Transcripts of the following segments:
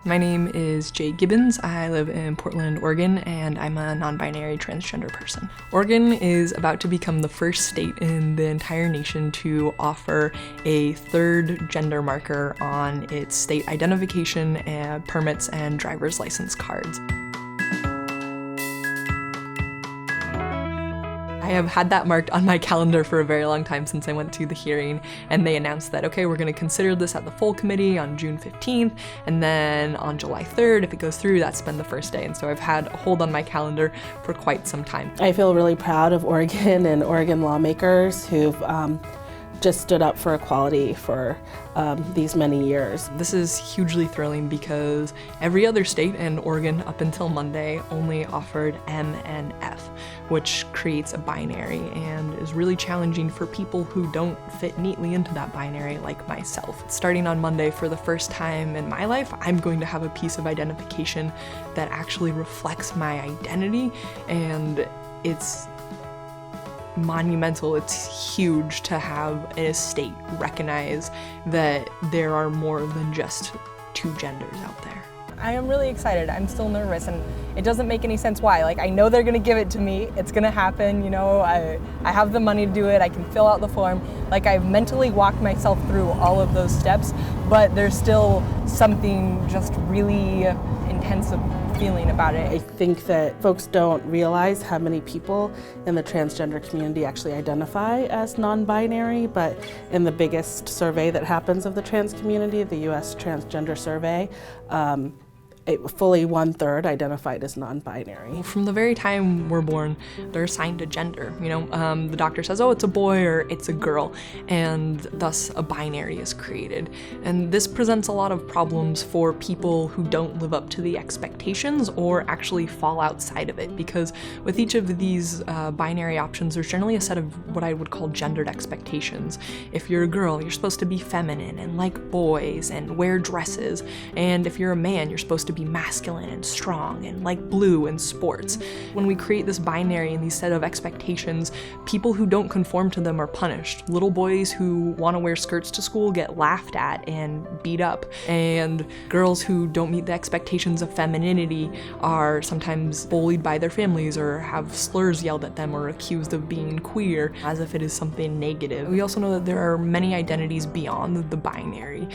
My name is Jay Gibbons. I live in Portland, Oregon, and I'm a non-binary transgender person. Oregon is about to become the first state in the entire nation to offer a third gender marker on its state identification and permits and driver's license cards. I have had that marked on my calendar for a very long time since I went to the hearing, and they announced that, okay, we're going to consider this at the full committee on June 15th, and then on July 3rd, if it goes through, that's been the first day. And so I've had a hold on my calendar for quite some time. I feel really proud of Oregon and Oregon lawmakers who've just stood up for equality for these many years. This is hugely thrilling because every other state and Oregon up until Monday only offered M and F, which creates a binary and is really challenging for people who don't fit neatly into that binary like myself. Starting on Monday, for the first time in my life, I'm going to have a piece of identification that actually reflects my identity, and it's monumental. It's huge to have a state recognize that there are more than just two genders out there. I am really excited. I'm still nervous, and it doesn't make any sense why. Like, I know they're gonna give it to me. It's gonna happen, you know, I have the money to do it. I can fill out the form. Like, I've mentally walked myself through all of those steps, but there's still something just really intense feeling about it. I think that folks don't realize how many people in the transgender community actually identify as non-binary, but in the biggest survey that happens of the trans community, the US Transgender Survey, fully 1/3 identified as non-binary. From the very time we're born, they're assigned a gender. You know, the doctor says, oh, it's a boy or it's a girl, and thus a binary is created. And this presents a lot of problems for people who don't live up to the expectations or actually fall outside of it, because with each of these binary options, there's generally a set of what I would call gendered expectations. If you're a girl, you're supposed to be feminine and like boys and wear dresses, and if you're a man, you're supposed to be masculine and strong and like blue in sports. When we create this binary and these set of expectations, people who don't conform to them are punished. Little boys who want to wear skirts to school get laughed at and beat up, and girls who don't meet the expectations of femininity are sometimes bullied by their families or have slurs yelled at them or accused of being queer as if it is something negative. We also know that there are many identities beyond the binary.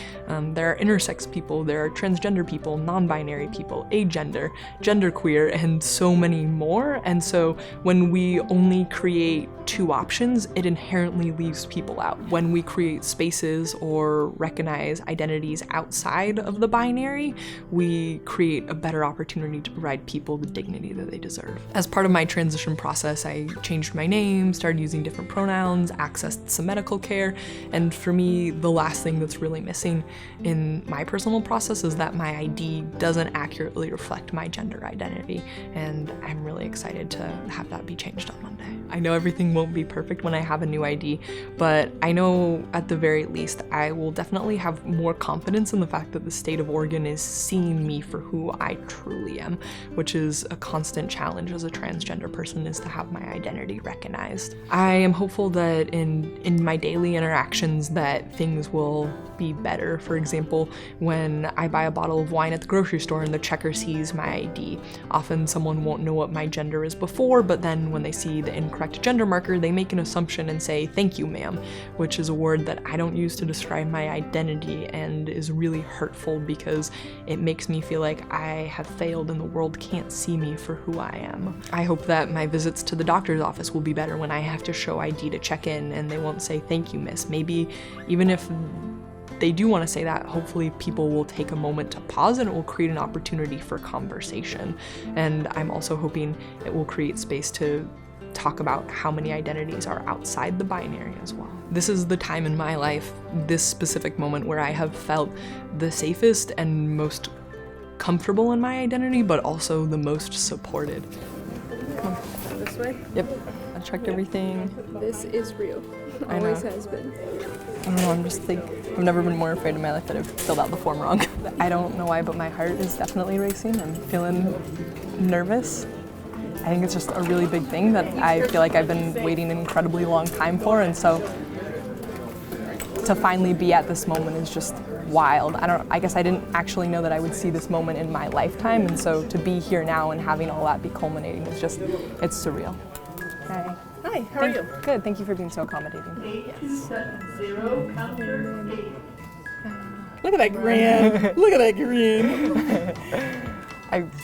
There are intersex people, there are transgender people, non-binary people, agender, genderqueer, and so many more. And so when we only create two options, it inherently leaves people out. When we create spaces or recognize identities outside of the binary, we create a better opportunity to provide people the dignity that they deserve. As part of my transition process, I changed my name, started using different pronouns, accessed some medical care, and for me, the last thing that's really missing in my personal process is that my ID doesn't accurately reflect my gender identity, and I'm really excited to have that be changed on Monday. I know everything won't be perfect when I have a new ID, but I know at the very least I will definitely have more confidence in the fact that the state of Oregon is seeing me for who I truly am, which is a constant challenge as a transgender person, is to have my identity recognized. I am hopeful that in my daily interactions that things will be better. For example, when I buy a bottle of wine at the grocery store and the checker sees my ID, often someone won't know what my gender is before, but then when they see the incorrect gender marker, they make an assumption and say, "Thank you, ma'am," which is a word that I don't use to describe my identity and is really hurtful because it makes me feel like I have failed and the world can't see me for who I am. I hope that my visits to the doctor's office will be better when I have to show ID to check in and they won't say, "Thank you, miss." Maybe even if they do want to say that, hopefully people will take a moment to pause and it will create an opportunity for conversation. And I'm also hoping it will create space to talk about how many identities are outside the binary as well. This is the time in my life, this specific moment, where I have felt the safest and most comfortable in my identity, but also the most supported. Come on. This way? Yep. I checked everything. This is real. I know. Always has been. I don't know, I'm just like, I've never been more afraid in my life that I've filled out the form wrong. I don't know why, but my heart is definitely racing. I'm feeling nervous. I think it's just a really big thing that I feel like I've been waiting an incredibly long time for, and so to finally be at this moment is just wild. I guess I didn't actually know that I would see this moment in my lifetime, and so to be here now and having all that be culminating is just, it's surreal. Hi. Hi, how are you? Good, thank you for being so accommodating. 870, counter 8. Look at that grin. Look at that grin.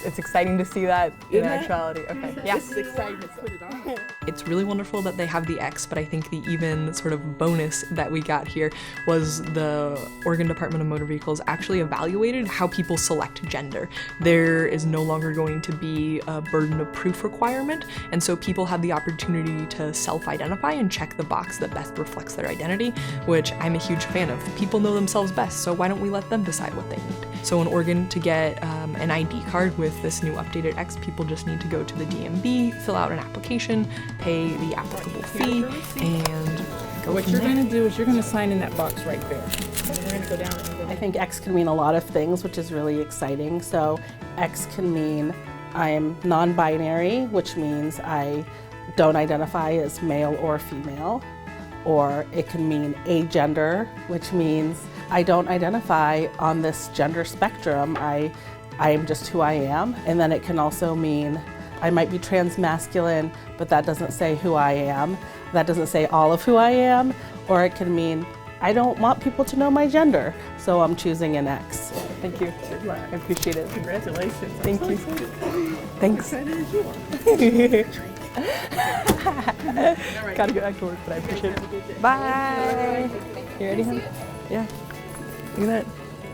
It's exciting to see that in Isn't it? actuality. Okay, yeah. It's exciting to put it on. It's really wonderful that they have the X, but I think the even sort of bonus that we got here was the Oregon Department of Motor Vehicles actually evaluated how people select gender. There is no longer going to be a burden of proof requirement, and so people have the opportunity to self-identify and check the box that best reflects their identity, which I'm a huge fan of. People know themselves best, so why don't we let them decide what they need? So in Oregon, to get an ID card with this new updated X, people just need to go to the DMV, fill out an application, pay the applicable fee, and go What from you're there. going to do is you're going to sign in that box right there. And we're going to go down and I think X can mean a lot of things, which is really exciting. So X can mean I am non-binary, which means I don't identify as male or female. Or it can mean agender, which means I don't identify on this gender spectrum. I am just who I am. And then it can also mean I might be transmasculine, but that doesn't say who I am. That doesn't say all of who I am. Or it can mean I don't want people to know my gender, so I'm choosing an X. Thank you. I appreciate it. congratulations. Thank you. Thanks. Gotta get back to work, but I appreciate it. Bye. You ready, hon? Yeah. Look at that.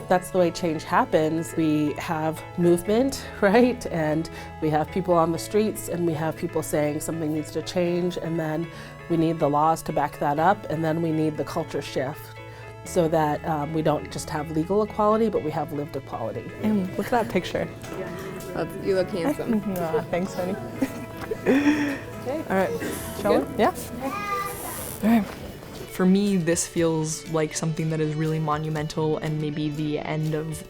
That's the way change happens. We have movement, right? And we have people on the streets, and we have people saying something needs to change, and then we need the laws to back that up, and then we need the culture shift so that we don't just have legal equality, but we have lived equality. And look at that picture. You look handsome. Aw, thanks, honey. All right, shall we? Yeah. All right. For me, this feels like something that is really monumental and maybe the end of,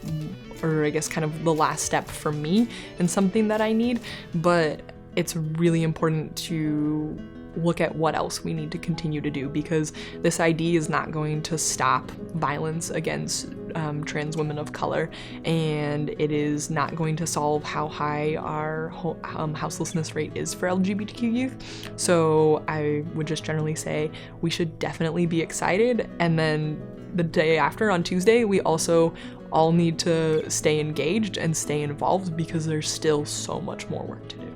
or I guess kind of the last step for me and something that I need, but it's really important to look at what else we need to continue to do, because this ID is not going to stop violence against trans women of color, and it is not going to solve how high our houselessness rate is for LGBTQ youth. So I would just generally say we should definitely be excited, and then the day after, on Tuesday, we also all need to stay engaged and stay involved, because there's still so much more work to do.